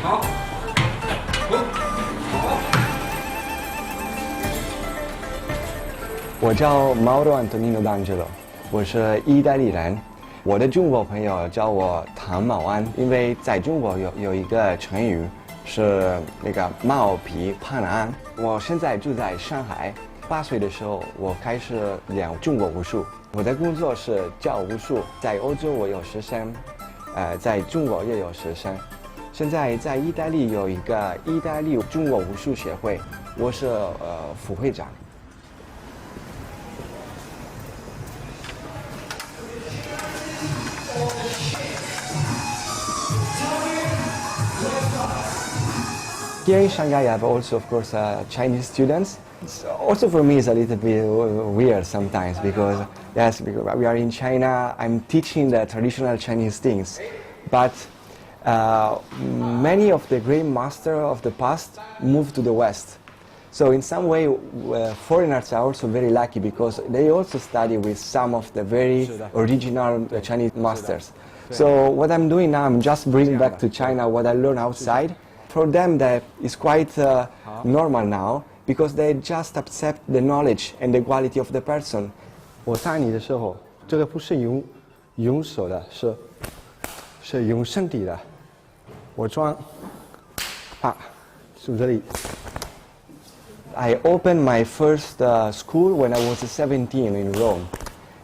好，我叫 Mauro Antonino D'Angelo， 我是意大利人。我的中国朋友叫我唐卯安，因为在中国有一个成语是那个貌比潘安。我现在住在上海，8岁的时候我开始练中国武术。我的工作是教武术，在欧洲我有学生，在中国也有学生。现在在意大利有一个意大利中国武术协会，我是副会长。Here in Shanghai, I have also, of course, Chinese students. Also for me, it's a little bit weird sometimes because, yes, because we are in China, I'm teaching the traditional Chinese things. But many of the great masters of the past moved to the West. So in some way, foreigners are also very lucky because they also study with some of the very original Chinese masters. So what I'm doing now, I'm just bringing back to China what I learned outside. For them, that is quite normal now because they just accept the knowledge and the quality of the person. 我打你的时候，这个不是用手的，是用身体的。我装，啪，从这里。I opened my first school when I was 17 in Rome.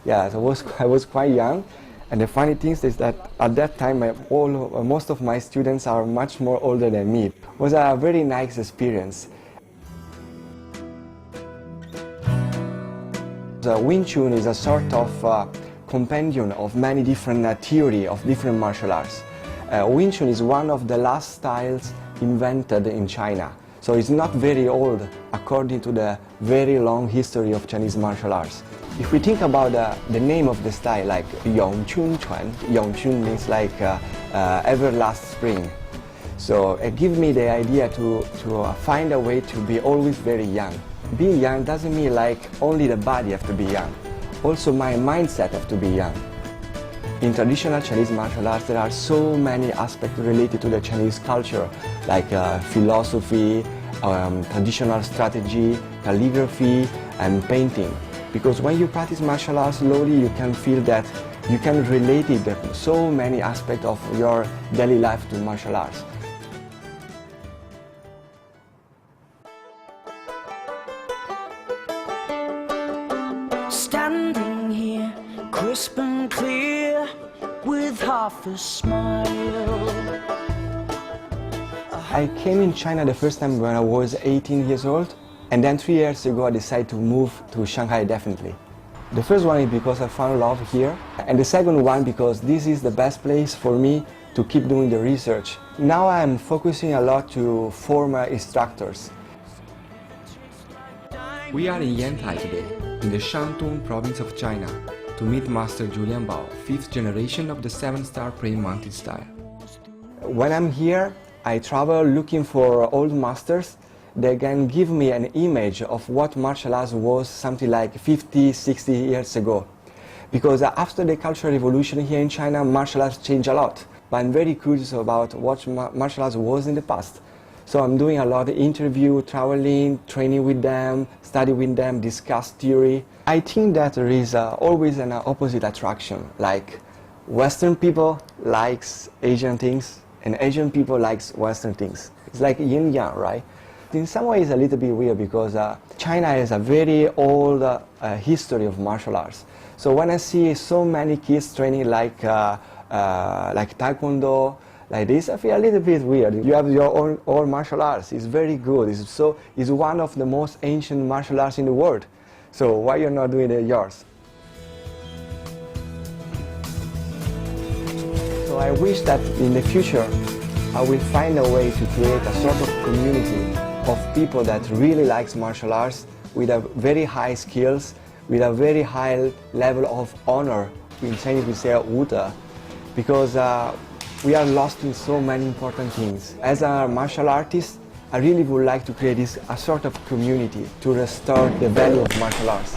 Yeah, so I was quite young. And the funny thing is that at that time, most of my students are much more older than me. It was a very nice experience. The Wing Chun is a sort of compendium of many different theories of different martial arts. Wing Chun is one of the last styles invented in China. So it's not very old according to the very long history of Chinese martial arts. If we think about the name of the style, like Yongchun Chuan, Yongchun means like everlast spring. So it gives me the idea to find a way to be always very young. Being young doesn't mean like only the body have to be young. Also my mindset have to be young. In traditional Chinese martial arts, there are so many aspects related to the Chinese culture, like philosophy, traditional strategy, calligraphy, and painting. Because when you practice martial arts slowly, you can feel that you can relate it so many aspects of your daily life to martial arts. Standing here, crisp and clear, with half a smile. I came in China the first time when I was 18 years old. And then 3 years ago, I decided to move to Shanghai definitely. The first one is because I found love here. And the second one because this is the best place for me to keep doing the research. Now I'm focusing a lot to form instructors. We are in Yantai today, in the Shandong province of China, to meet Master Julian Bao, 5th generation of the 7-star praying mountain style. When I'm here, I travel looking for old masters. They can give me an image of what martial arts was something like 50, 60 years ago. Because after the Cultural Revolution here in China, martial arts changed a lot. But I'm very curious about what martial arts was in the past. So I'm doing a lot of interview, traveling, training with them, study with them, discuss theory. I think that there is always an opposite attraction. Like Western people likes Asian things, and Asian people likes Western things. It's like yin-yang, right? In some ways, it's a little bit weird because China has a very old history of martial arts. So when I see so many kids training like Taekwondo, like this, I feel a little bit weird. You have your own martial arts. It's very good. It's one of the most ancient martial arts in the world. So why you're not doing yours? So I wish that in the future, I will find a way to create a sort of community of people that really likes martial arts with a very high skills, with a very high level of honor. In Chinese we say 武德, because we are lost in so many important things. As a martial artist, I really would like to create a sort of community to restore the value of martial arts.